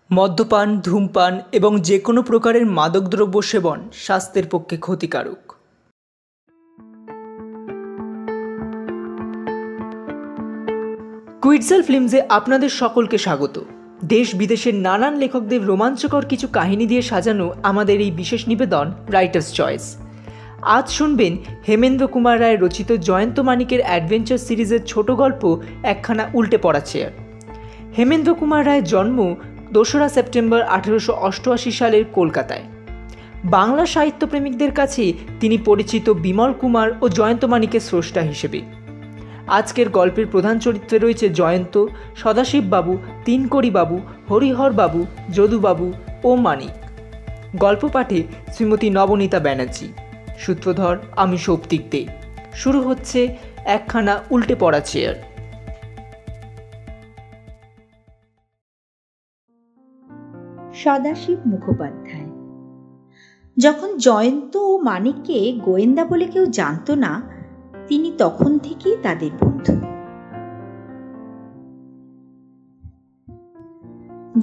মদ্যপান, ধূমপান এবং যে কোনো প্রকারের মাদকদ্রব্য সেবন স্বাস্থ্যের পক্ষে ক্ষতিকারক। কুইটজেল ফিল্মসে আপনাদের সকলকে স্বাগত। দেশ বিদেশের নানান লেখকদের রোমাঞ্চকর কিছু কাহিনী দিয়ে সাজানো আমাদের এই বিশেষ নিবেদন রাইটার্স চয়েস। আজ শুনবেন হেমেন্দ্র কুমার রায় রচিত জয়ন্ত মানিকের অ্যাডভেঞ্চার সিরিজের ছোট গল্প একখানা উল্টে পড়া চেয়ার। হেমেন্দ্র কুমার রায়ের জন্ম 2রা সেপ্টেম্বর 1888 সালের কলকাতায়। বাংলা সাহিত্যপ্রেমিকদের কাছে তিনি পরিচিত বিমল কুমার ও জয়ন্ত মানিকের স্রষ্টা হিসেবে। আজকের গল্পের প্রধান চরিত্রে রয়েছে জয়ন্ত, সদাশিববাবু, তিনকড়িবাবু, হরিহরবাবু, যদুবাবু ও মানিক। গল্প পাঠে শ্রীমতী নবনীতা ব্যানার্জি। সূত্রধর আমি সৌপ্তিক দে। শুরু হচ্ছে একখানা উল্টে পড়া চেয়ার। সদাশিব মুখোপাধ্যায়। যখন জয়ন্ত ও মানিককে গোয়েন্দা বলে কেউ জানত না, তিনি তখন থেকেই তাদের বন্ধু।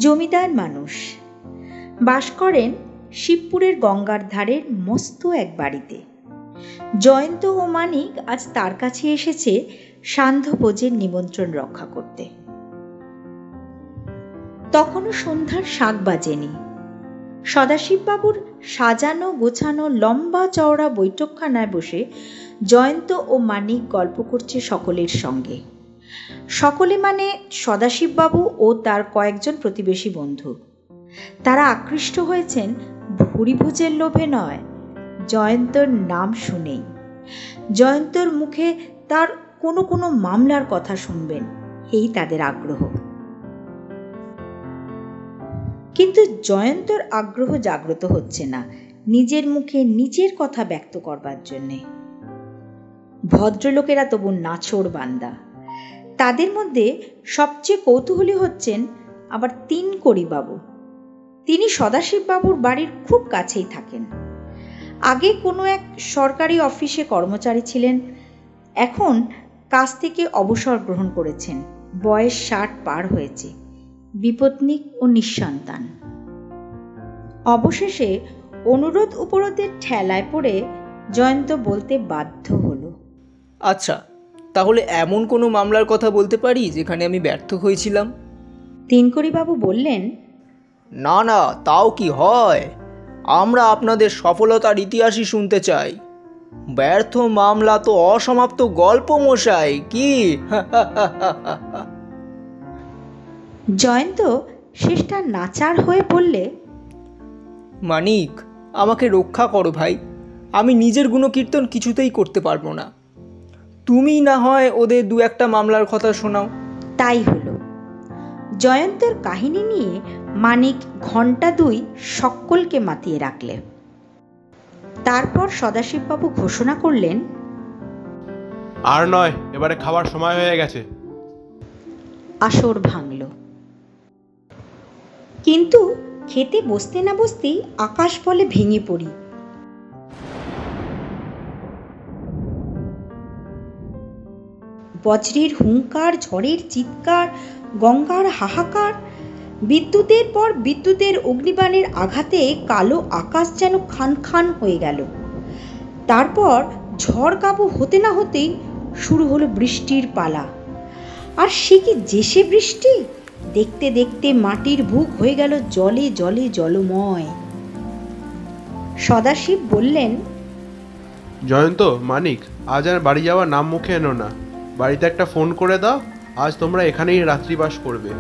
জমিদার মানুষ, বাস করেন শিবপুরের গঙ্গার ধারের মস্ত এক বাড়িতে। জয়ন্ত ও মানিক আজ তার কাছে এসেছে সান্ধ্যভোজের নিমন্ত্রণ রক্ষা করতে। তখনও সন্ধ্যার শাক বাজেনি। সদাশিববাবুর সাজানো গোছানো লম্বা চওড়া বৈঠকখানায় বসে জয়ন্ত ও মানিক গল্প করছে সকলের সঙ্গে। সকলে মানে সদাশিববাবু ও তার কয়েকজন প্রতিবেশী বন্ধু। তারা আকৃষ্ট হয়েছেন ভুরিভোজের লোভে নয়, জয়ন্তর নাম শুনেই। জয়ন্তর মুখে তার কোনো কোনো মামলার কথা শুনবেন, এই তাদের আগ্রহ। কিন্তু জয়ন্তর আগ্রহ জাগ্রত হচ্ছে না নিজের মুখে নিজের কথা ব্যক্ত করবার জন্যে। ভদ্রলোকেরা তবু নাছোড় বান্দা। তাদের মধ্যে সবচেয়ে কৌতূহলী হচ্ছেন আবার তিনকড়িবাবু। তিনি সদাশিববাবুর বাড়ির খুব কাছেই থাকেন। আগে কোনো এক সরকারি অফিসে কর্মচারী ছিলেন, এখন কাজ থেকে অবসর গ্রহণ করেছেন। বয়স 60 পার হয়েছে, বিপত্নিক ও নিঃসন্তান। অবশেষে অনুরোধ উপরোধের ঠেলায় পড়ে জয়ন্ত বলতে বাধ্য হলো, আচ্ছা, তাহলে এমন কোনো মামলার কথা বলতে পারি যেখানে আমি ব্যর্থ হয়েছিলাম? তিনকড়িবাবু বললেন, না না, তাও কি হয়? আমরা আপনাদের সফলতার ইতিহাসই শুনতে চাই। ব্যর্থ মামলা তো অসমাপ্ত গল্প মশাই, কি? জয়ন্ত শেষটা নাচার হয়ে বললে, মানিক, আমাকে রক্ষা করো ভাই। আমি নিজের গুণকীর্তন কিছুতেই করতে পারবো না। তুমি না হয় ওদের 2-1টা মামলার কথা শোনাও। তাই হলো। জয়ন্তর কাহিনী নিয়ে মানিক ঘণ্টা 2 সকলকে মাতিয়ে রাখলে। তারপর সদাশিববাবু ঘোষণা করলেন, আর নয়, এবারে খাবার সময় হয়ে গেছে। আসর ভাঙল। কিন্তু খেতে বসতে না বসতেই আকাশ বলে ভেঙে পড়ি। বজ্রের হুঙ্কার, ঝড়ের চিৎকার, গঙ্গার হাহাকার, বিদ্যুতের পর বিদ্যুতের অগ্নিবাণের আঘাতে কালো আকাশ যেন খান খান হয়ে গেল। তারপর ঝড় কাবু হতে না হতেই শুরু হলো বৃষ্টির পালা। আর সে কি জেসে বৃষ্টি! দেখতে দেখতে মাটির বুক হয়ে গেল জলে জলে জলময়। সদাশিব বললেন, জয়ন্ত, মানিক, আজ আর বাড়ি যাওয়ার নাম মুখে এনো না। বাড়িতে একটা ফোন করে দাও, আজ তোমরা এখানেই রাত্রিবাস করবে।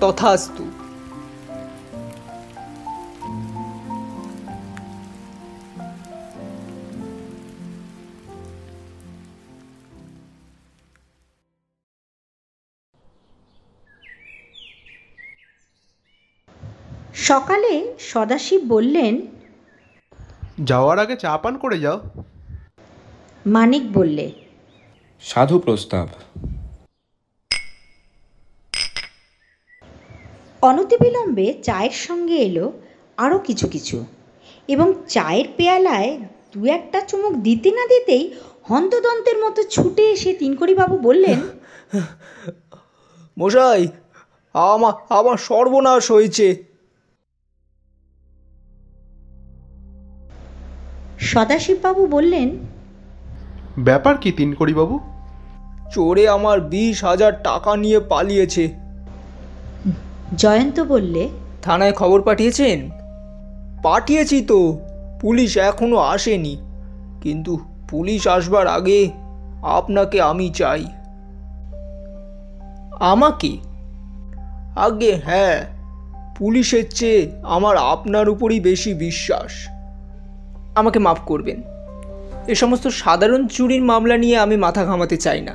তথাস্তু। সকালে সদাশিব বললেন, যাওয়ার আগে চা পান করে যাও। মানিক বললে, সাধু প্রস্তাব। অনতিবিলম্বে চায়ের সঙ্গে এলো আরও কিছু কিছু, এবং চায়ের পেয়ালায় দু একটা চুমুক দিতে না দিতেই হন্তদন্তের মতো ছুটে এসে তিনকড়িবাবু বললেন, মশাই, আমার সর্বনাশ হয়েছে। সদাশিববাবু বললেন, ব্যাপার কি তিনকড়িবাবু? চোরে আমার 20,000 টাকা নিয়ে পালিয়েছে। জয়ন্ত বললে, থানায় খবর পাঠিয়েছেন? পাঠিয়েছি তো, পুলিশ এখনো আসেনি, কিন্তু পুলিশ আসবার আগে আপনাকে আমি চাই। আমাকে? আগে হ্যাঁ, পুলিশের চেয়ে আমার আপনার উপরই বেশি বিশ্বাস। আমাকে মাফ করবেন, এ সমস্ত সাধারণ চুরির মামলা নিয়ে আমি মাথা ঘামাতে চাই না।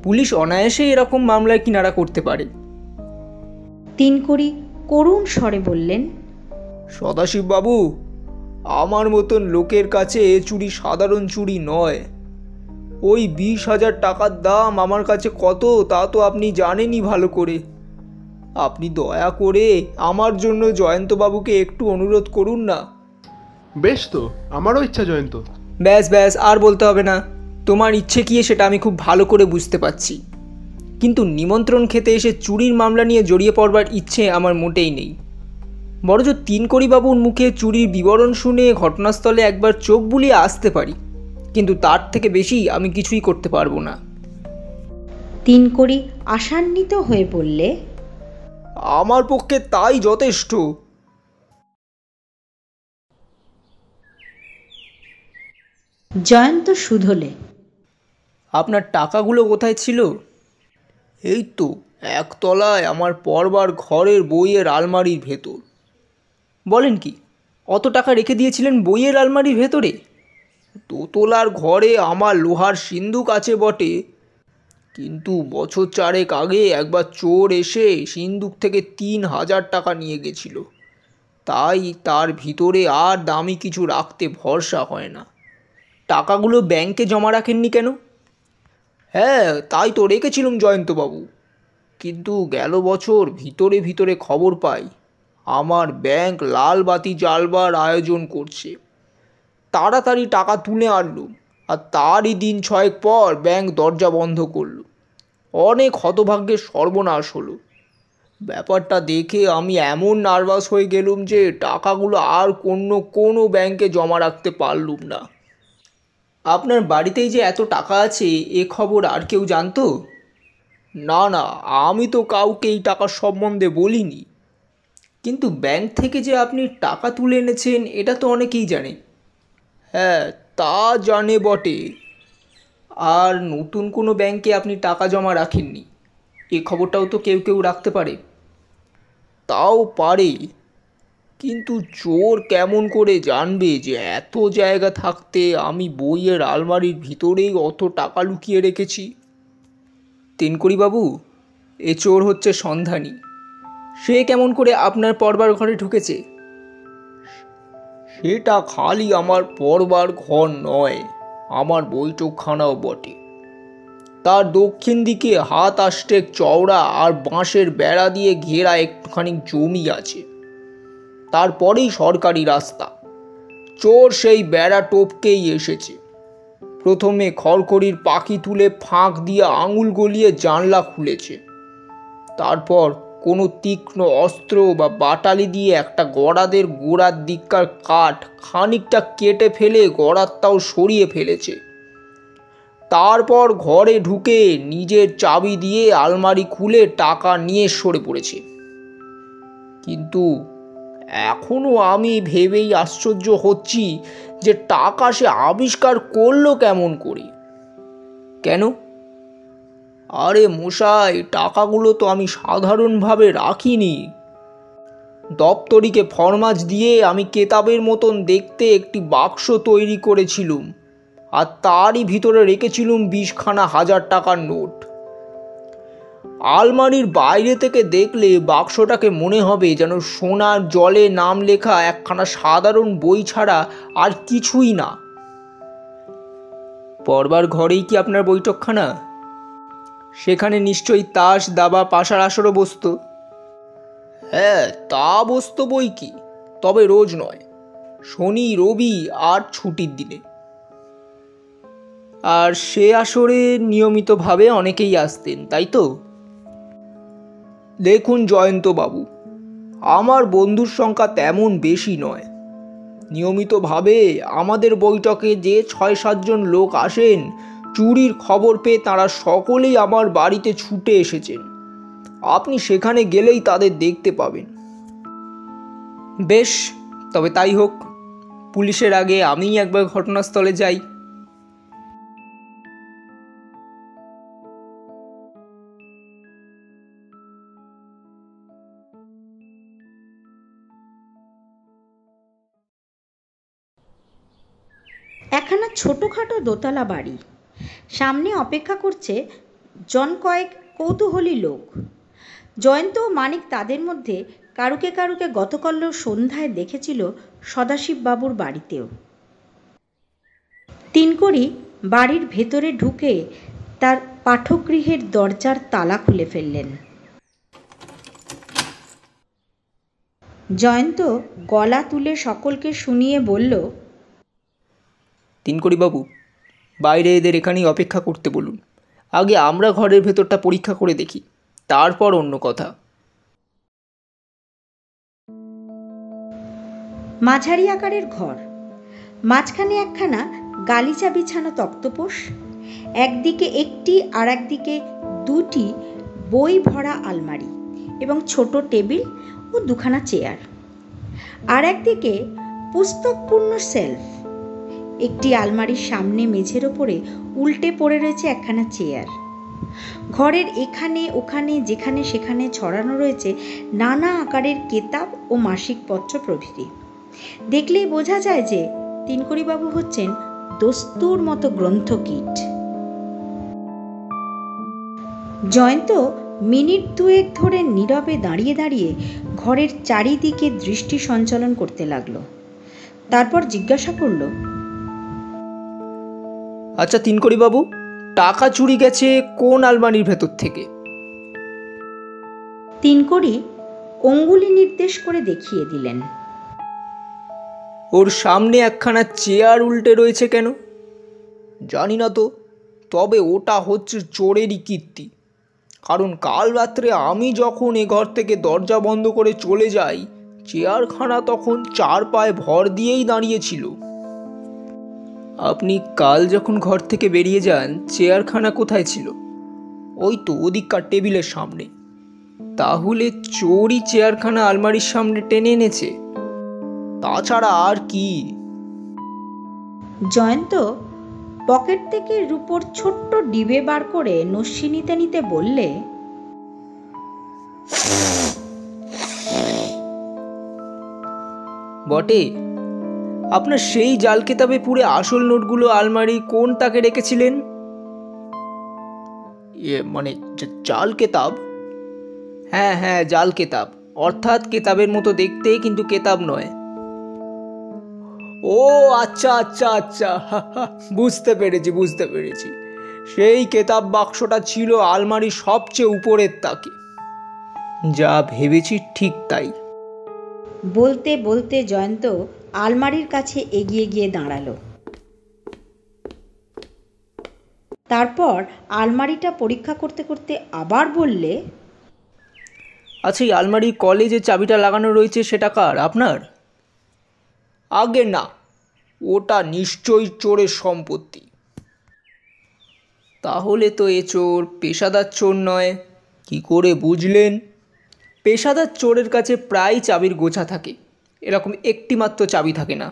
পুলিশ অনায়াসে এরকম মামলায় কিনারা করতে পারে। তিনকড়ি করুণ স্বরে বললেন, সদাশিববাবু, আমার মতন লোকের কাছে এ চুরি সাধারণ চুরি নয়। ওই 20,000 টাকার দাম আমার কাছে কত তা তো আপনি জানেনই ভালো করে। আপনি দয়া করে আমার জন্য জয়ন্তবাবুকে একটু অনুরোধ করুন না। বেশ তো, আমারও ইচ্ছা জয়ন্ত। ব্যাস ব্যাস, আর বলতে হবে না। তোমার ইচ্ছে কি সেটা আমি খুব ভালো করে বুঝতে পারছি, কিন্তু নিমন্ত্রণ খেতে এসে চুরির মামলা নিয়ে জড়িয়ে পড়বার ইচ্ছে আমার মোটেই নেই। বরঞ্চ তিনকড়িবাবুর মুখে চুরির বিবরণ শুনে ঘটনাস্থলে একবার চোখ বুলিয়ে আসতে পারি, কিন্তু তার থেকে বেশি আমি কিছুই করতে পারবো না। তিনকড়ি আশান্বিত হয়ে বললে, আমার পক্ষে তাই যথেষ্ট। জয়ন্ত শুধলে, আপনার টাকাগুলো কোথায় ছিল? এই তো একতলায় আমার পড়বার ঘরের বইয়ের আলমারির ভেতর। বলেন কি, অত টাকা রেখে দিয়েছিলেন বইয়ের আলমারির ভেতরে? দোতলার ঘরে আমার লোহার সিন্দুক আছে বটে, কিন্তু বছর 4 আগে একবার চোর এসে সিন্দুক থেকে 3,000 টাকা নিয়ে গেছিল। তাই তার ভিতরে আর দামি কিছু রাখতে ভরসা হয় না। টাকাগুলো ব্যাংকে জমা রাখেননি কেন? হ্যাঁ, তাই তো রেখেছিলাম জয়ন্তবাবু, কিন্তু গেল বছর ভিতরে ভিতরে খবর পাই আমার ব্যাংক লাল বাতি জ্বালবার আয়োজন করছে। তাড়াতাড়ি টাকা তুলে আনলুম, আর তারই দিন 6 পর ব্যাংক দরজা বন্ধ করল। অনেক হতভাগ্যের সর্বনাশ হলো। ব্যাপারটা দেখে আমি এমন নার্ভাস হয়ে গেলুম যে টাকাগুলো আর কোনো ব্যাংকে জমা রাখতে পারলুম না। আপনার বাড়িতেই যে এত টাকা আছে এ খবর আর কেউ জানতো? না না, আমি তো কাউকে এই টাকার সম্বন্ধে বলিনি। কিন্তু ব্যাংক থেকে যে আপনি টাকা তুলে এনেছেন এটা তো অনেকেই জানে। হ্যাঁ, তা জানে বটে। আর নতুন কোনো ব্যাংকে আপনি টাকা জমা রাখেননি, এ খবরটাও তো কেউ কেউ রাখতে পারে। তাও পারে, কিন্তু চোর কেমন করে জানবে যে এত জায়গা থাকতে আমি বইয়ের আলমারির ভিতরেই অত টাকা লুকিয়ে রেখেছি? তিনকড়িবাবু, এ চোর হচ্ছে সন্ধানী। সে কেমন করে আপনার পড়বার ঘরে ঢুকেছে? সেটা খালি আমার পড়বার ঘর নয়, আমার বৈঠকখানাও বটে। তার দক্ষিণ দিকে হাত আষ্টেক চওড়া আর বাঁশের বেড়া দিয়ে ঘেরা একটুখানি জমি আছে। তারপরেই সরকারি রাস্তা। চোর সেই বেড়া টপকেই এসেছে। প্রথমে খড়খড়ির পাখি তুলে ফাঁক দিয়ে আঙুল গলিয়ে জানলা খুলেছে। তারপর কোনো তীক্ষ্ণ অস্ত্র বা বাটালি দিয়ে একটা গড়াদের গোড়ার দিককার কাঠ খানিকটা কেটে ফেলে গড়ারটাও সরিয়ে ফেলেছে। তারপর ঘরে ঢুকে নিজের চাবি দিয়ে আলমারি খুলে টাকা নিয়ে সরে পড়েছে। কিন্তু এখনো আমি ভেবেই আশ্চর্য হচ্ছি যে টাকা সে আবিষ্কার করলো কেমন করে। কেন? আরে মশাই, টাকাগুলো তো আমি সাধারণভাবে রাখিনি। দপ্তরিকে ফরমাস দিয়ে আমি কেতাবের মতন দেখতে একটি বাক্স তৈরি করেছিলুম, আর তারই ভিতরে রেখেছিলুম 20খানা 1000 টাকার নোট। আলমারির বাইরে থেকে দেখলে বাক্সটাকে মনে হবে যেন সোনার জলে নাম লেখা একখানা সাধারণ বই ছাড়া আর কিছুই না। পড়বার ঘরেই কি আপনার বৈঠকখানা? সেখানে নিশ্চয়ই তাস, দাবা, পাশার আসরও বসতো। হ্যাঁ, তা বসতো বই কি, তবে রোজ নয়, শনি, রবি আর ছুটির দিনে। আর সে আসরে নিয়মিতভাবে অনেকেই আসতেন, তাই তো? দেখুন জয়ন্তবাবু, আমার বন্ধুর সংখ্যা তেমন বেশি নয়। নিয়মিতভাবে আমাদের বৈঠকে যে ৬-৭ জন লোক আসেন, চুরির খবর পেয়ে তাঁরা সকলেই আমার বাড়িতে ছুটে এসেছেন। আপনি সেখানে গেলেই তাদের দেখতে পাবেন। বেশ, তবে তাই হোক। পুলিশের আগে আমিই একবার ঘটনাস্থলে যাই। একখানা ছোটোখাটো দোতলা বাড়ি, সামনে অপেক্ষা করছে জন কয়েক কৌতূহলী লোক। জয়ন্ত ও মানিক তাদের মধ্যে কারুকে কারুকে গতকাল সন্ধ্যায় দেখেছিল সদাশিববাবুর বাড়িতেও। তিনকড়ি বাড়ির ভেতরে ঢুকে তার পাঠগৃহের দরজার তালা খুলে ফেললেন। জয়ন্ত গলা তুলে সকলকে শুনিয়ে বলল, তিনকড়িবাবু, বাইরে এদের এখানেই অপেক্ষা করতে বলুন। আগে আমরা ঘরের ভেতরটা পরীক্ষা করে দেখি, তারপর অন্য কথা। মাঝারি আকারের ঘর, মাঝখানে একখানা গালিচা বিছানো তক্তপোষ, একদিকে একটি আর একদিকে দুটি বই ভরা আলমারি এবং ছোট টেবিল ও দুখানা চেয়ার, আর একদিকে পুস্তকপূর্ণ সেলফ। একটি আলমারির সামনে মেঝের ওপরে উল্টে পড়ে রয়েছে একখানা চেয়ার। ঘরের এখানে ওখানে যেখানে সেখানে ছড়ানো রয়েছে নানা আকারের কেতাব ও মাসিক পত্র প্রভৃতি। দেখলেই বোঝা যায় যে তিনকড়িবাবু হচ্ছেন দস্তুর মতো গ্রন্থকীট। জয়ন্ত মিনিট দুয়েক ধরে নীরবে দাঁড়িয়ে দাঁড়িয়ে ঘরের চারিদিকে দৃষ্টি সঞ্চালন করতে লাগলো। তারপর জিজ্ঞাসা করল, আচ্ছা তিনকড়িবাবু, টাকা চুরি গেছে কোন আলমারির ভেতর থেকে? তিনকড়ি অঙ্গুলি নির্দেশ করে দেখিয়ে দিলেন। ওর সামনে একখানা চেয়ার উল্টে রয়েছে কেন? জানি না তো, তবে ওটা হচ্ছে চোরেরই কীর্তি। কারণ কাল রাত্রে আমি যখন এ ঘর থেকে দরজা বন্ধ করে চলে যাই, চেয়ারখানা তখন 4 পায়ে ভর দিয়েই দাঁড়িয়েছিল। আপনি কাল যখন ঘর থেকে বেরিয়ে যান, চেয়ারখানা কোথায় ছিল? ওই তো ওদিককার টেবিলের সামনে। তাহলে চোরই চেয়ারখানা আলমারির সামনে টেনে এনেছে, তাছাড়া আর কি? জয়ন্ত পকেট থেকে রূপোর ছোট্ট ডিবে বার করে নস্যি নিতে নিতে বললে, বটে, আপনার সেই জাল কেতাবে পুরে আসল নোটগুলো আলমারি কোন তাকে রেখেছিলেন? মানে জাল কেতাব? হ্যাঁ হ্যাঁ, জাল কেতাব, অর্থাৎ কেতাবের মতো দেখতে কিন্তু কেতাব নয়। ও আচ্ছা আচ্ছা আচ্ছা, বুঝতে পেরেছি। সেই কেতাব বাক্সটা ছিল আলমারির সবচেয়ে উপরের তাকে। যা ভেবেছি ঠিক তাই। বলতে বলতে জয়ন্ত আলমারির কাছে এগিয়ে গিয়ে দাঁড়ালো। তারপর আলমারিটা পরীক্ষা করতে করতে আবার বললে, আচ্ছা, এই আলমারির কলে যে চাবিটা লাগানো রয়েছে সেটা কার, আপনার? আগে না, ওটা নিশ্চয়ই চোরের সম্পত্তি। তাহলে তো এ চোর পেশাদার চোর নয়। কি করে বুঝলেন? পেশাদার চোরের কাছে প্রায় চাবির গোছা থাকে, এরকম একটি মাত্র চাবি থাকে না।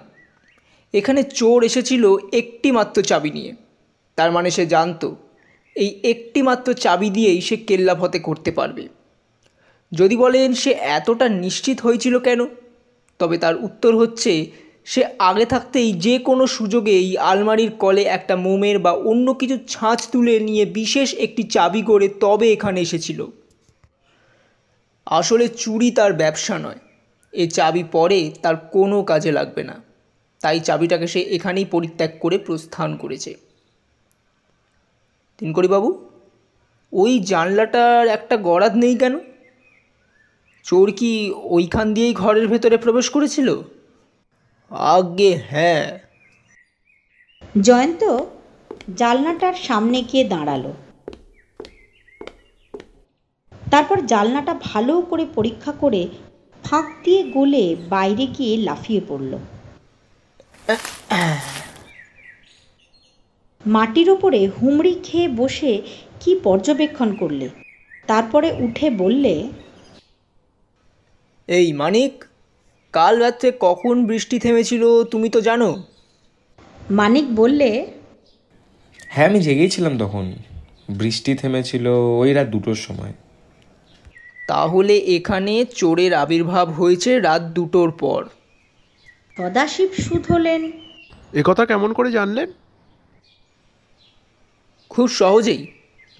এখানে চোর এসেছিল একটি মাত্র চাবি নিয়ে, তার মানে সে জানতো এই একটি মাত্র চাবি দিয়েই সে কেল্লা ফতে করতে পারবে। যদি বলেন সে এতটা নিশ্চিত হয়েছিল কেন, তবে তার উত্তর হচ্ছে সে আগে থাকতেই যে কোনো সুযোগে এই আলমারির কলে একটা মোমের বা অন্য কিছু ছাঁচ তুলে নিয়ে বিশেষ একটি চাবি করে তবে এখানে এসেছিল। আসলে চুরি তার ব্যবসা নয়, এ চাবি পরে তার কোনো কাজে লাগবে না, তাই চাবিটাকে সে এখানেই পরিত্যাগ করে প্রস্থান করেছে। তিনকড়িবাবু, ওই জানলাটার একটা গরাদ নেই কেন? চোর কি ওইখান দিয়েই ঘরের ভেতরে প্রবেশ করেছিল? আজ্ঞে হ্যাঁ। জয়ন্ত জানলাটার সামনে গিয়ে দাঁড়ালো। তারপর জানলাটা ভালো করে পরীক্ষা করে ফাঁক দিয়ে গলে বাইরে গিয়ে লাফিয়ে পড়ল। মাটির ওপরে হুমড়ি খেয়ে বসে কি পর্যবেক্ষণ করলে? তারপরে উঠে বললে, এই মানিক, কাল রাত্রে কখন বৃষ্টি থেমেছিল তুমি তো জানো? মানিক বললে, হ্যাঁ, আমি জেগেই ছিলাম তখন। বৃষ্টি থেমেছিল ওই রাত 2টোর সময়। তাহলে এখানে চোরের আবির্ভাব হয়েছে রাত 2টোর পর। সদাশিব সুদ হলেন। একথা কেমন করে জানলেন? খুব সহজেই।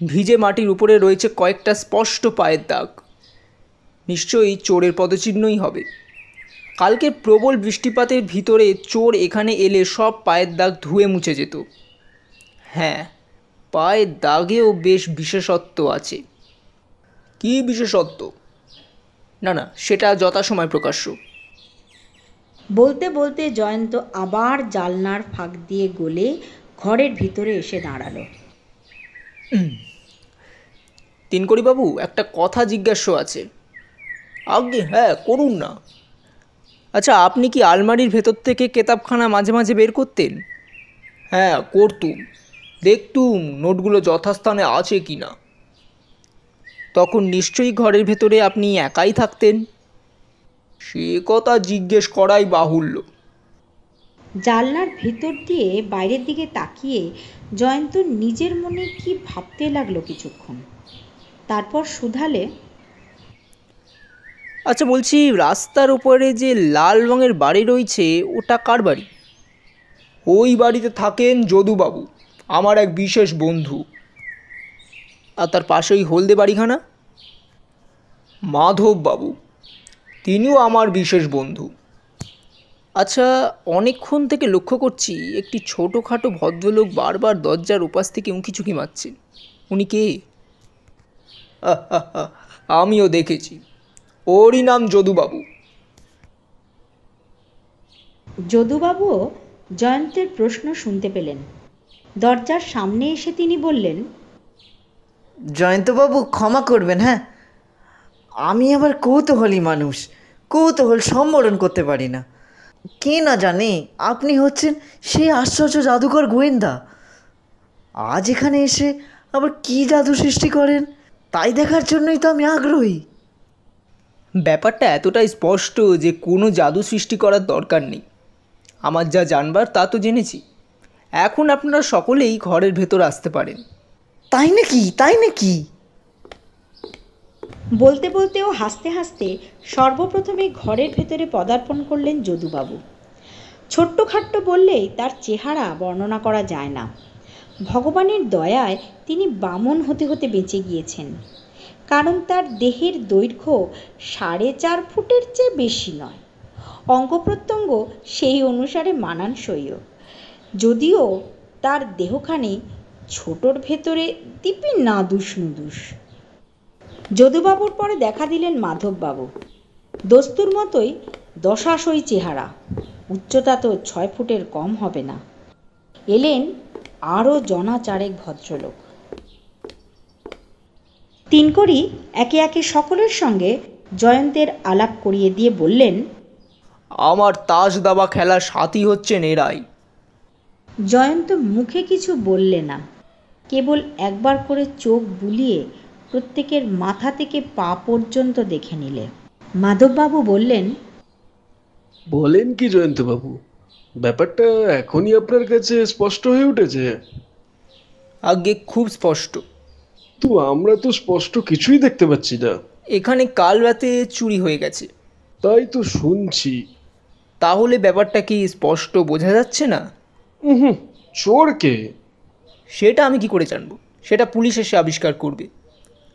ভিজে মাটির উপরে রয়েছে কয়েকটা স্পষ্ট পায়ের দাগ। নিশ্চয়ই চোরের পদচিহ্নই হবে। কালকে প্রবল বৃষ্টিপাতের ভিতরে চোর এখানে এলে সব পায়ের দাগ ধুয়ে মুছে যেত। হ্যাঁ, পায়ের দাগেও বেশ বিশেষত্ব আছে। কী বিশেষত্ব? না না, সেটা যথাসময় প্রকাশ্য। বলতে বলতে জয়ন্ত আবার জানলার ফাঁক দিয়ে গলে ঘরের ভিতরে এসে দাঁড়ালো। তিনকড়িবাবু, একটা কথা জিজ্ঞাস্য আছে। আজ্ঞে হ্যাঁ, করুন না। আচ্ছা, আপনি কি আলমারির ভেতর থেকে কেতাবখানা মাঝে মাঝে বের করতেন? হ্যাঁ, করতুম। দেখতুম নোটগুলো যথাস্থানে আছে কি না। তখন নিশ্চয়ই ঘরের ভেতরে আপনি একাই থাকতেন? সে কথা জিজ্ঞেস করাই বাহুল্য। জানলার ভিতর দিয়ে বাইরের দিকে তাকিয়ে জয়ন্ত নিজের মনে কি ভাবতে লাগলো কিছুক্ষণ। তারপর শুধালে, আচ্ছা বলছি, রাস্তার উপরে যে লাল রঙের বাড়ি রয়েছে ওটা কার বাড়ি? ওই বাড়িতে থাকেন যদুবাবু, আমার এক বিশেষ বন্ধু। আর তার পাশে ওই হলদে বাড়িখানা? মাধববাবু, তিনিও আমার বিশেষ বন্ধু। আচ্ছা, অনেকক্ষণ থেকে লক্ষ্য করছি একটি ছোটোখাটো ভদ্রলোক বারবার দরজার উপাস থেকে উঁকিঝুঁকি মারছেন। উনি কে? আমিও দেখেছি। ওরই নাম যদুবাবু। যদুবাবুও জয়ন্তের প্রশ্ন শুনতে পেলেন। দরজার সামনে এসে তিনি বললেন, জয়ন্তবাবু ক্ষমা করবেন, হ্যাঁ, আমি আবার কৌতূহলী মানুষ, কৌতূহল সম্বরণ করতে পারি না। কে না জানে আপনি হচ্ছেন সেই আশ্চর্য জাদুকর গোয়েন্দা। আজ এখানে এসে আবার কী জাদু সৃষ্টি করেন তাই দেখার জন্যই তো আমি আগ্রহী। ব্যাপারটা এতটাই স্পষ্ট যে কোনো জাদু সৃষ্টি করার দরকার নেই। আমার যা জানবার তা তো জেনেছি। এখন আপনারা সকলেই ঘরের ভেতর আসতে পারেন। তাই নাকি? তাই নাকি? বলতে বলতে ও হাসতে হাসতে সর্বপ্রথমে ঘরের ভেতরে পদার্পণ করলেন যদুবাবু। ছোট্টখাট্ট বললেই তার চেহারা বর্ণনা করা যায় না। ভগবানের দয়ায় তিনি বামন হতে হতে বেঁচে গিয়েছেন, কারণ তার দেহের দৈর্ঘ্য 4.5 ফুটের চেয়ে বেশি নয়। অঙ্গপ্রত্যঙ্গ সেই অনুসারে মানানসইও, যদিও তার দেহখানি ছোটোর ভেতরে দিব্যি নাদুস নুদুস। যদুবাবুর পরে দেখা দিলেন মাধববাবু। দস্তুর মতোই দশাশই চেহারা, উচ্চতা তো 6 ফুটের কম হবে না। এলেন আরও জনা চারেক ভদ্রলোক। তিনকড়ি একে একে সকলের সঙ্গে জয়ন্তের আলাপ করিয়ে দিয়ে বললেন, আমার তাস দাবা খেলার সাথী হচ্ছেন এরাই। জয়ন্ত মুখে কিছু বললে না, কেবল একবার করে চোখ বুলিয়ে প্রত্যেকের মাথা থেকে পা পর্যন্ত দেখে নিলে। মাধববাবু বললেন, বলেন কি জয়ন্তবাবু, ব্যাপারটা এখনই আপনার কাছে স্পষ্ট হয়ে উঠেছে? আগে খুব স্পষ্ট। তো আমরা তো স্পষ্ট কিছুই দেখতে পাচ্ছি না। এখানে কাল রাতে চুরি হয়ে গেছে। তাই তো শুনছি। তাহলে ব্যাপারটা কি স্পষ্ট বোঝা যাচ্ছে না? চোর কে? সেটা আমি কি করে জানবো? সেটা পুলিশ এসে আবিষ্কার করবে।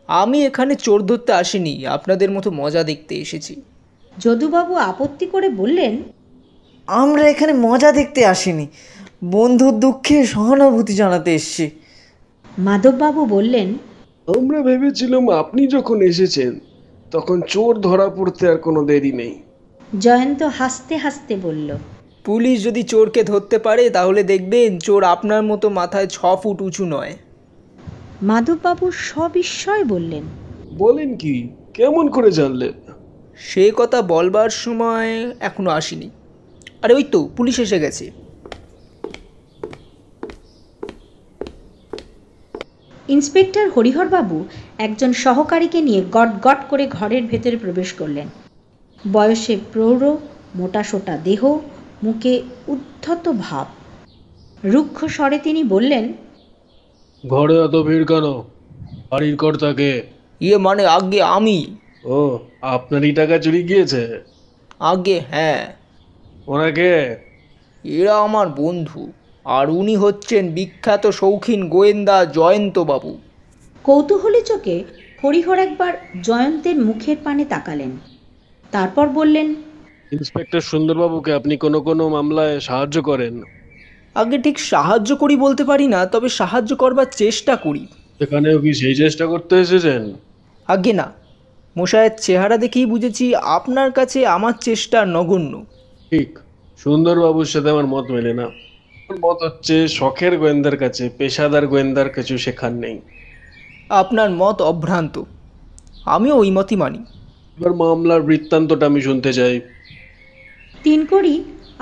আমি এখানে চোর ধরতে আসিনি, আপনাদের মতো মজা দেখতে এসেছি। যদুবাবু আপত্তি করে বললেন, আমরা এখানে মজা দেখতে আসিনি, বন্ধুর দুঃখে সহানুভূতি জানাতে এসছি। মাধববাবু বললেন, আমরা ভেবেছিলাম আপনি যখন এসেছেন তখন চোর ধরা পড়তে আর কোনো দেরি নেই। জয়ন্ত হাসতে হাসতে বলল, পুলিশ যদি চোরকে ধরতে পারে তাহলে দেখবেন চোর আপনার মতো মাথায় 6 ফুট উঁচু নয়। মাধববাবু সবিস্ময় বললেন, বলেন কি, কেমন করে জানলেন? সে কথা বলবার সময় এখনো আসেনি। আরে ওই তো পুলিশ এসে গেছে। ইন্সপেক্টর হরিহরবাবু একজন সহকারীকে নিয়ে গট গট করে ঘরের ভেতরে প্রবেশ করলেন। বয়সে প্রৌঢ়, মোটাসোটা দেহ, মুখে উদ্ধত ভাব। রুক্ষ স্বরে তিনি বললেন, ঘরে এত ভিড় কেন? বাড়ির কর্তাকে? মানে আগে আমি। ও, আপনারই টাকা চুরি গিয়েছে? আগে হ্যাঁ। ওনাকে? এরা আমার বন্ধু, আর উনি হচ্ছেন বিখ্যাত শৌখিন গোয়েন্দা জয়ন্তবাবু। কৌতূহলী চোখে হরিহর একবার জয়ন্তের মুখের পানে তাকালেন, তারপর বললেন, ইন্সপেক্টর সুন্দরবাবুকে আপনি কোনো কোনো মামলায় সাহায্য করেন? আগে ঠিক সাহায্য করি বলতে পারি না, তবে সাহায্য করবার চেষ্টা করি। এখানেও কি সেই চেষ্টা করতে এসেছেন? আগে না, মশায়ের চেহারা দেখেই বুঝেছি আপনার কাছে আমার চেষ্টা নগণ্য। ঠিক, সুন্দরবাবুর সাথে আমার মত মেলে না। আমার মত হচ্ছে শখের গোয়েন্দার কাছে পেশাদার গোয়েন্দার কিছু শেখার নেই। আপনার মত অভ্রান্ত, আমিও ওই মতই মানি। এবার মামলার বৃত্তান্তটা আমি শুনতে চাই। তিনকড়ি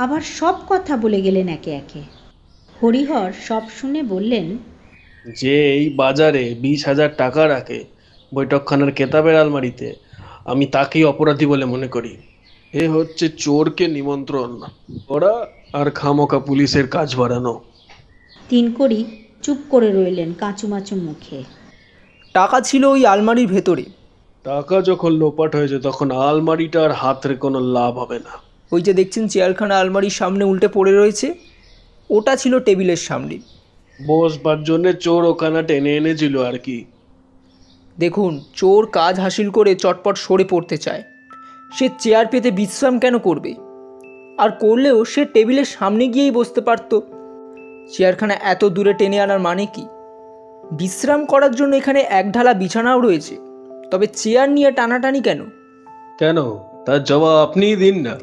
আবার সব কথা বলে গেলেন একে একে। হরিহর সব শুনে বললেন, যে এই বাজারে 20,000 টাকা রাখে বৈঠকখানার কেতাবের আলমারিতে, আমি তাকেই অপরাধী বলে মনে করি। এ হচ্ছে চোরকে নিমন্ত্রণ করা আর খামোকা পুলিশের কাজ বাড়ানো। তিনকড়ি চুপ করে রইলেন কাঁচুমাচু মুখে। টাকা ছিল ওই আলমারির ভেতরে। টাকা যখন লোপাট হয়েছে তখন আলমারিটা আর হাতের কোনো লাভ হবে না। ওই যে দেখছেন চেয়ারখানা আলমারির সামনে উল্টে পড়ে রয়েছে, ওটা ছিল টেবিলের সামনে। বসবার জন্যে চোর ওখানে টেনে এনেছিল আর কি। দেখুন, চোর কাজ হাসিল করে চটপট সরে পড়তে চায়, সে চেয়ার পেতে বিশ্রাম কেন করবে? আর করলেও সে টেবিলের সামনে গিয়েই বসতে পারত। চেয়ারখানা এত দূরে টেনে আনার মানে কি? বিশ্রাম করার জন্য এখানে একঢালা বিছানাও রয়েছে, তবে চেয়ার নিয়ে টানাটানি কেন? কেন, তার জবাব আপনিই দিন না।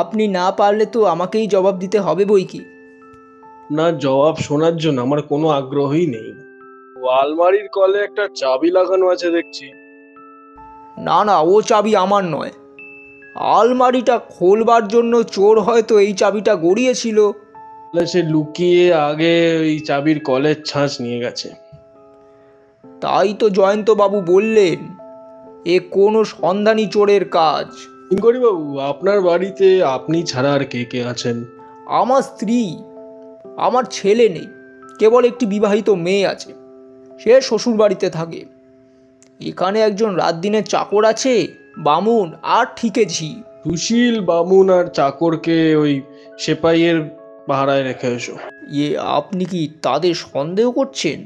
আপনি না পারলে তো আমাকেই জবাব দিতে হবে বই কি। না, জবাব শোনার জন্য আমার কোনো আগ্রহই নেই। ও আলমারির কলে একটা চাবি লাগানো আছে দেখছি। না না, ও চাবি আমার নয়। আলমারিটা খোলবার জন্য চোর হয়তো এই চাবিটা গড়িয়েছিল। সে লুকিয়ে আগে ওই চাবির কলের ছাঁচ নিয়ে গেছে। তাই তো জয়ন্তবাবু বললেন এ কোনো সন্ধানী চোরের কাজ। বাবু, আপনার বাড়িতে আপনি ছাড়া আর কে কে আছেন? আমার স্ত্রী, আমার ছেলে নেই, কেবল একটি বিবাহিত মেয়ে আছে, সে শ্বশুর বাড়িতে থাকে। এখানে একজন রাত দিনের চাকর আছে, বামুন আর ঠিকে ঝি। সুশীল, বামুন আর চাকরকে ওই সেপাইয়ের পাহারায় রেখে এসো। আপনি কি তাদের সন্দেহ করছেন?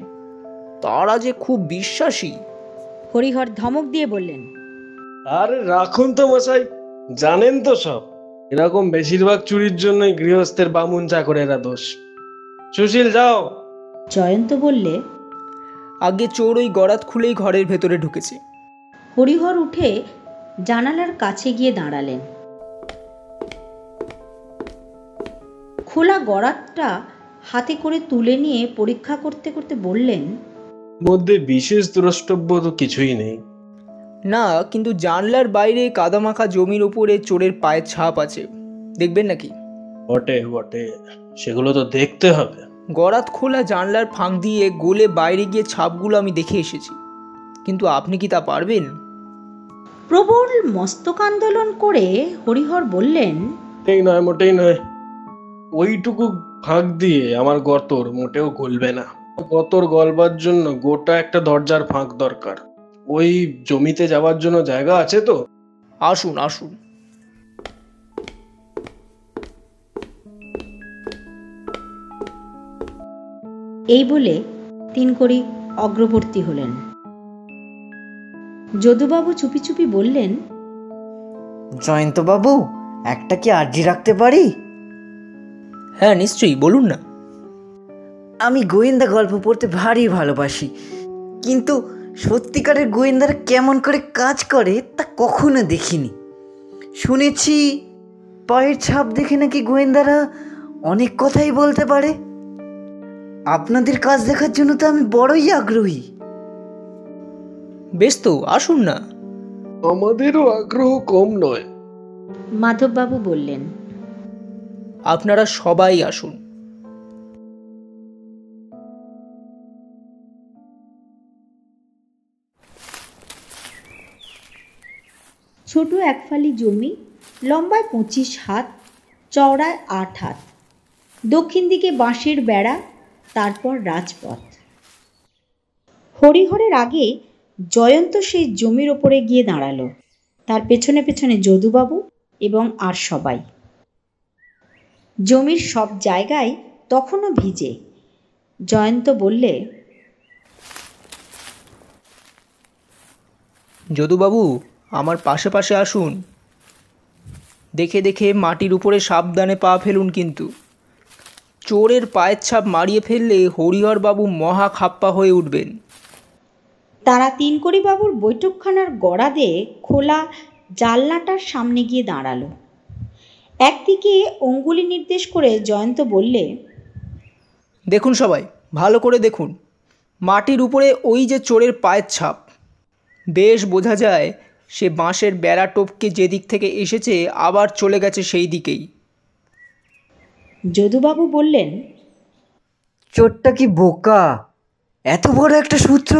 তারা যে খুব বিশ্বাসী। হরিহর ধমক দিয়ে বললেন, আরে রাখুন তো মশাই, জানেন তো সব। এরকম বেশিরভাগ চুরির জন্যই গৃহস্থের বামুন চাকরেরা দোষ। সুশীল, যাও। জয়ন্ত বললে, আগে চোর ওই গরাত খুলেই ঘরের ভেতরে ঢুকেছে। হরিহর উঠে জানালার কাছে গিয়ে দাঁড়ালেন। খোলা গরাতটা হাতে করে তুলে নিয়ে পরীক্ষা করতে করতে বললেন, মধ্যে বিশেষ দ্রষ্টব্য তো কিছুই নেই। না, কিন্তু জানলার বাইরে কাদামাখা জমির উপরে চোরের পায়ের ছাপ আছে, দেখবেন নাকি? বটে বটে, সেগুলো তো দেখতে হবে। গরাত খোলা জানলার ফাঁক দিয়ে গোলে বাইরে গিয়ে ছাপগুলো আমি দেখে এসেছি, কিন্তু আপনি কি তা পারবেন? প্রবল মস্তক আন্দোলন করে হরিহর বললেন, মোটেই নয়, মোটেই নয়। ওইটুকু ফাঁক দিয়ে আমার গতর মোটেও গলবে না। গতর গলবার জন্য গোটা একটা দরজার ফাঁক দরকার। ওই জমিতে যাওয়ার জন্য জায়গা আছে তো? আসুন আসুন। এই বলে তিনকড়ি অগ্রবর্তী হলেন। যদুবাবু চুপি চুপি বললেন, জয়ন্তবাবু, একটা কি আর্জি রাখতে পারি? হ্যাঁ নিশ্চয়ই, বলুন না। আমি গোয়েন্দা গল্প পড়তে ভারী ভালোবাসি, কিন্তু সত্যিকারের গোয়েন্দারা কেমন করে কাজ করে তা কখনো দেখিনি। শুনেছি পায়ের ছাপ দেখে নাকি গোয়েন্দারা অনেক কথাই বলতে পারে। আপনাদের কাজ দেখার জন্য তো আমি বড়ই আগ্রহী। বেশ তো, আসুন না। আমাদেরও আগ্রহ কম নয়। মাধববাবু বললেন। আপনারা সবাই আসুন। ছোট একফালি জমি, লম্বায় 25 হাত, চওড়ায় 8 হাত। দক্ষিণ দিকে বাঁশের বেড়া, তারপর রাজপথ। হরিহরের আগে জয়ন্ত সেই জমির ওপরে গিয়ে দাঁড়ালো, তার পেছনে পেছনে যদুবাবু এবং আর সবাই। জমির সব জায়গায় তখনও ভিজে। জয়ন্ত বললে, যদুবাবু, আমার পাশে পাশে আসুন। দেখে দেখে মাটির উপরে সাবধানে পা ফেলুন, কিন্তু চোরের পায়ের ছাপ মারিয়ে ফেললে হরিহরবাবু মহা খাপ্পা হয়ে উঠবেন। তারা তিনকড়িবাবুর বৈঠকখানার গড়াদে খোলা জানলাটার সামনে গিয়ে দাঁড়ালো। একদিকে অঙ্গুলি নির্দেশ করে জয়ন্ত বললে, দেখুন সবাই, ভালো করে দেখুন। মাটির উপরে ওই যে চোরের পায়ের ছাপ, বেশ বোঝা যায় সে বাঁশের বেড়া টপকে যেদিক থেকে এসেছে আবার চলে গেছে সেই দিকেই। যদুবাবু বললেন, চোরটা কি বোকা! এত বড় একটা সূত্র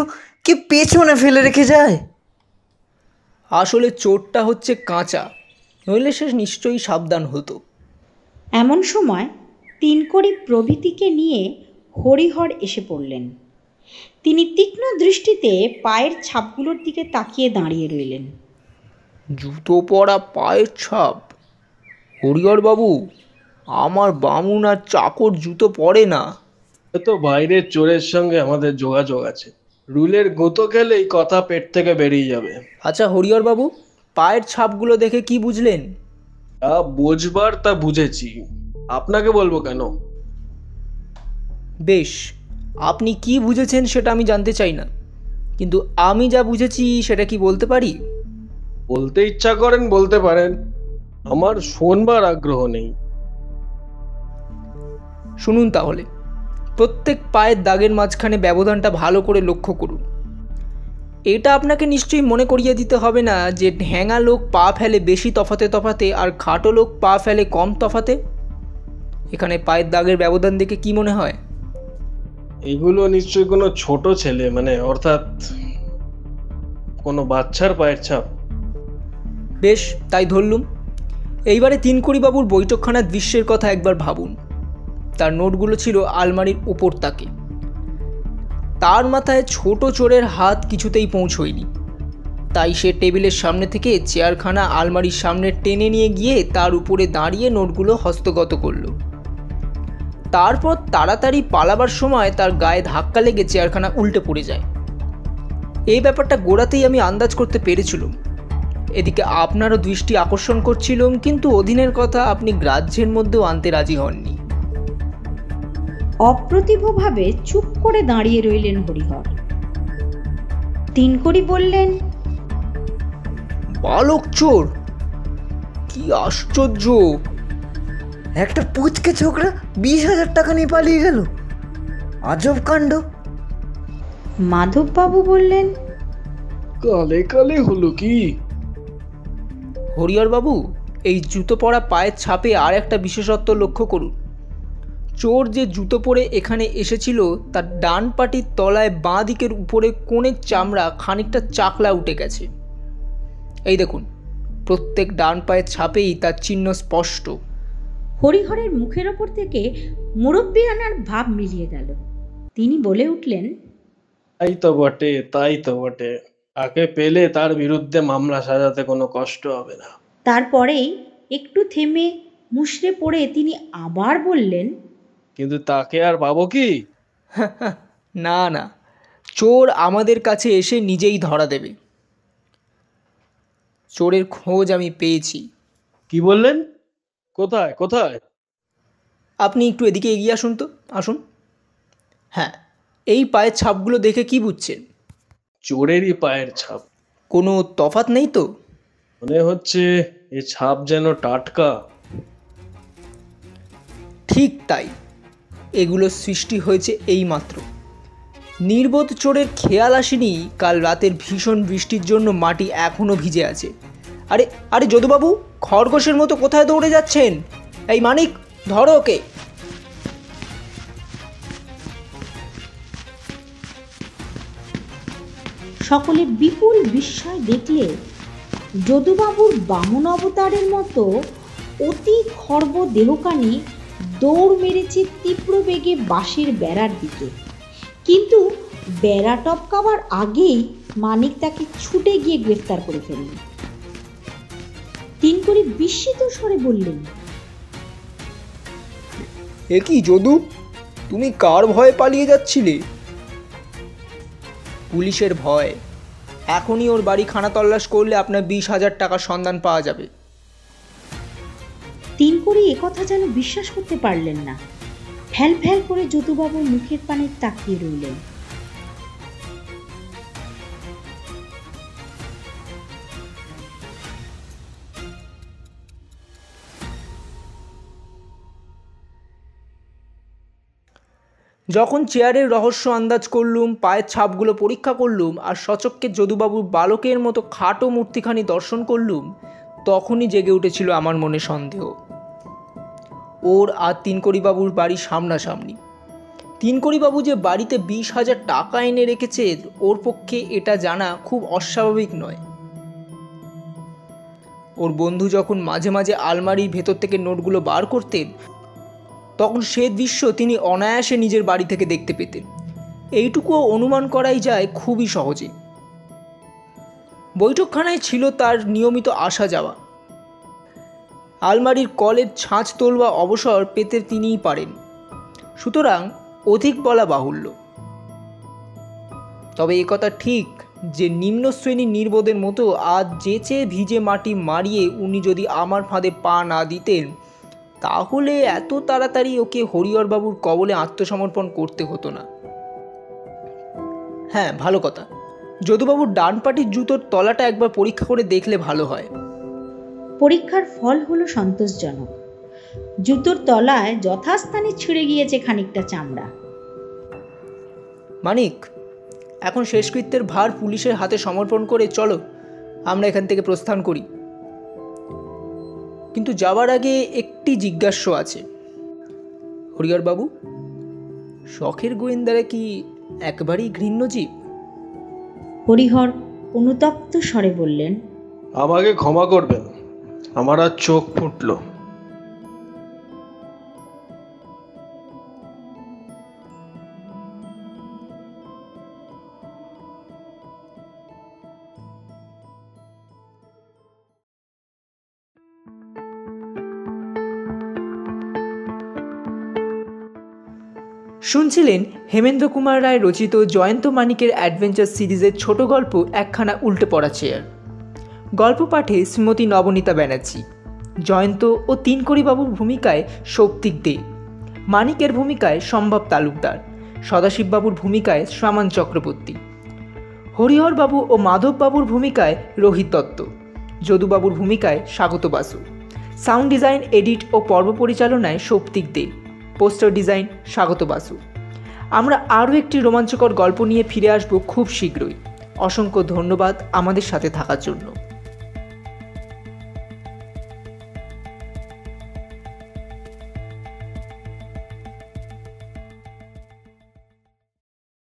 কি পেছনে ফেলে রেখে যায়? আসলে চোরটা হচ্ছে কাঁচা, নইলে সে নিশ্চয়ই সাবধান হতো। এমন সময় তিনকড়ি প্রভৃতিকে নিয়ে হরিহর এসে পড়লেন। তিনি তীক্ষ্ণ দৃষ্টিতে পায়ের ছাপগুলোর দিকে তাকিয়ে দাঁড়িয়ে রইলেন। জুতো পরা পায়ের ছাপ? হরিহরবাবু, আমার বামুন আর চাকর জুতো পরে না। তো বাইরের চোরের সঙ্গে আমাদের যোগাযোগ আছে, রুলের গোতো খেলেই কথা পেট থেকে বেরিয়ে যাবে। আচ্ছা হরিহরবাবু, পায়ের ছাপগুলো দেখে কি বুঝলেন? তা বুঝবার তা বুঝেছি, আপনাকে বলবো কেন? বেশ, আপনি কি বুঝেছেন সেটা আমি জানতে চাই না, কিন্তু আমি যা বুঝেছি সেটা কি বলতে পারি? বলতে ইচ্ছা করেন বলতে পারেন, আমার শোনবার আগ্রহ নেই। শুনুন তাহলে। প্রত্যেক পায়ের দাগের মাঝখানে ব্যবধানটা ভালো করে লক্ষ্য করুন। এটা আপনাকে নিশ্চয়ই মনে করিয়ে দিতে হবে না যে ঢ্যাঙা লোক পা ফেলে বেশি তফাতে তফাতে আর খাটো লোক পা ফেলে কম তফাতে। এখানে পায়ের দাগের ব্যবধান দেখে কি মনে হয়? এগুলো নিশ্চয়ই কোনো ছোট ছেলে, মানে অর্থাৎ কোনো বাচ্চার পায়ের ছাপ। বেশ, তাই ধরলুম। এইবারে তিনকড়িবাবুর বৈঠকখানার দৃশ্যের কথা একবার ভাবুন। তার নোটগুলো ছিল আলমারির উপর তাকে। তার মাথায় ছোট চোরের হাত কিছুতেই পৌঁছয়নি, তাই সে টেবিলের সামনে থেকে চেয়ারখানা আলমারির সামনে টেনে নিয়ে গিয়ে তার উপরে দাঁড়িয়ে নোটগুলো হস্তগত করল। তারপর তাড়াতাড়ি পালাবার সময় তার গায়ে ধাক্কা লেগে চেয়ারখানা উল্টে পড়ে যায়। এই ব্যাপারটা গোড়াতেই আমি আন্দাজ করতে পেরেছিলাম। এদিকে আপনারও দৃষ্টি আকর্ষণ করছিলাম, কিন্তু অধীনের কথা আপনি গ্রাহ্যের মধ্যেও আনতে রাজি হননি। অপ্রতিভভাবে চুপ করে দাঁড়িয়ে রইলেন হরিহর। তিনকড়ি বললেন, বালক চোর! কি আশ্চর্য! একটা পুচকে ছোকরা 20,000 টাকা নিয়ে পালিয়ে গেল, আজব কাণ্ড। মাধববাবু বললেন, কালে কালে হলো কি? হরিহরবাবু, এই জুতো পরা পায়ের ছাপে আর একটা বিশেষত্ব লক্ষ্য করুন। চোর যে জুতো পরে এখানে এসেছিল তার ডান পাটির তলায় বাঁ দিকের উপরে কোণের চামড়া খানিকটা চাকলা উঠে গেছে। এই দেখুন, প্রত্যেক ডান পায়ের ছাপেই তার চিহ্ন স্পষ্ট। হরিহরের মুখের ওপর থেকে মুরব্বি আনার ভাব মিলিয়ে গেল। তিনি বলে উঠলেন, তাই তো বটে, তাই তো বটে। তাকে পেলে তার বিরুদ্ধে মামলা সাজাতে কোনো কষ্ট হবে না। তারপরেই একটু থেমে মুষড়ে পড়ে তিনি আবার বললেন, কিন্তু তাকে আর পাবো কি? না না, চোর আমাদের কাছে এসে নিজেই ধরা দেবে। চোরের খোঁজ আমি পেয়েছি। কি বললেন? কোথায় কোথায়? আপনি একটু এদিকে এগিয়ে আসুন তো, আসুন। হ্যাঁ, এই পায়ের ছাপগুলো দেখে কি বুঝছেন? চোরেরই পায়ের ছাপ। কোনো তফাৎ নেই তো? মনে হচ্ছে এ ছাপ যেন টাটকা। ঠিক তাই, এগুলো সৃষ্টি হয়েছে এইমাত্র। নির্বোধ চোরের খেয়াল আসেনি কাল রাতের ভীষণ বৃষ্টির জন্য মাটি এখনও ভিজে আছে। আরে আরে যদুবাবু, খরগোশের মতো কোথায় দৌড়ে যাচ্ছেন? এই মানিক, ধরো ওকে। সকলে বিপুল বিস্ময় দেখলে যদুবাবুর বামন অবতারের মতো অতি খর্ব দেহখানি দৌড় মেরেছে তীব্র বেগে বাঁশের বেড়ার দিকে। কিন্তু বেড়া টপকাবার আগেই মানিক তাকে ছুটে গিয়ে গ্রেফতার করে ফেললেন। তিনকড়ি বিস্মিত স্বরে বললেন, এ কি যদু, তুমি কার ভয়ে পালিয়ে যাচ্ছিলে? পুলিশের ভয়। এখনই ওর বাড়ি খানা তল্লাশ করলে আপনার 20,000 টাকার সন্ধান পাওয়া যাবে। তিনকড়ি একথা যেন বিশ্বাস করতে পারলেন না। ফ্যাল ফ্যাল করে যদুবাবুর মুখের পানে তাকিয়ে রইলেন। যখন চেয়ারের রহস্য আন্দাজ করলুম, পায়ের ছাপগুলো পরীক্ষা করলুম, আর সচক্ষে যদুবাবুর বালকের মতো খাটো মূর্তিখানি দর্শন করলুম, তখনই জেগে উঠেছিল আমার মনে সন্দেহ। ওর আর তিনকড়িবাবুর বাড়ি সামনাসামনি। তিনকড়িবাবু যে বাড়িতে 20,000 টাকা এনে রেখেছে, ওর পক্ষে এটা জানা খুব অস্বাভাবিক নয়। ওর বন্ধু যখন মাঝে মাঝে আলমারির ভেতর থেকে নোটগুলো বার করতেন, তখন সে দৃশ্য তিনি অনায়াসে নিজের বাড়ি থেকে দেখতে পেতেন। এইটুকুও অনুমান করাই যায় খুবই সহজে। বৈঠকখানায় ছিল তার নিয়মিত আসা যাওয়া। আলমারির কলের ছাঁচ তোলবা অবসর পেতে তিনিই পারেন, সুতরাং অধিক বলা বাহুল্য। তবে একথা ঠিক যে নিম্ন শ্রেণীর নির্বোধের মতো আজ যেচে ভিজে মাটি মারিয়ে উনি যদি আমার ফাঁদে পা না দিতেন, তাহলে এত তাড়াতাড়ি ওকে হরিহরবাবুর কবলে আত্মসমর্পণ করতে হতো না। হ্যাঁ, ভালো কথা, যদুবাবুর ডান পাটির জুতোর তলাটা একবার পরীক্ষা করে দেখলে ভালো হয়। পরীক্ষার ফল হলো সন্তোষজনক। জুতোর তলায় যথাস্থানে ছিঁড়ে গিয়েছে খানিকটা চামড়া। মানিক, এখন শেষকৃত্যের ভার পুলিশের হাতে সমর্পণ করে চলো আমরা এখান থেকে প্রস্থান করি। কিন্তু যাবার আগে একটি জিজ্ঞাস্য আছে। হরিহরবাবু, শখের গোয়েন্দারা কি একবারই ঘৃণ্য জীব? হরিহর অনুতপ্ত স্বরে বললেন, আমাকে ক্ষমা করবেন, আমার আর চোখ ফুটলো। শুনছিলেন হেমেন্দ্র কুমার রায় রচিত জয়ন্ত মানিকের অ্যাডভেঞ্চার সিরিজের ছোট গল্প একখানা উল্টে পড়া চেয়ার। গল্প পাঠে শ্রীমতী নবনীতা ব্যানার্জি, জয়ন্ত ও তিনকড়িবাবুর ভূমিকায় সৌপ্তিক দে, মানিকের ভূমিকায় সম্ভব তালুকদার, সদাশিববাবুর ভূমিকায় শ্রামান চক্রবর্তী, হরিহরবাবু ও মাধববাবুর ভূমিকায় রোহিত দত্ত, যদুবাবুর ভূমিকায় স্বাগত বাসু, সাউন্ড ডিজাইন, এডিট ও পর্ব পরিচালনায় সৌপ্তিক দে, পোস্টার ডিজাইন স্বাগত বাসু। আমরা আরও একটি রোমাঞ্চকর গল্প নিয়ে ফিরে আসব খুব শীঘ্রই। অসংখ্য ধন্যবাদ আমাদের সাথে থাকার জন্য।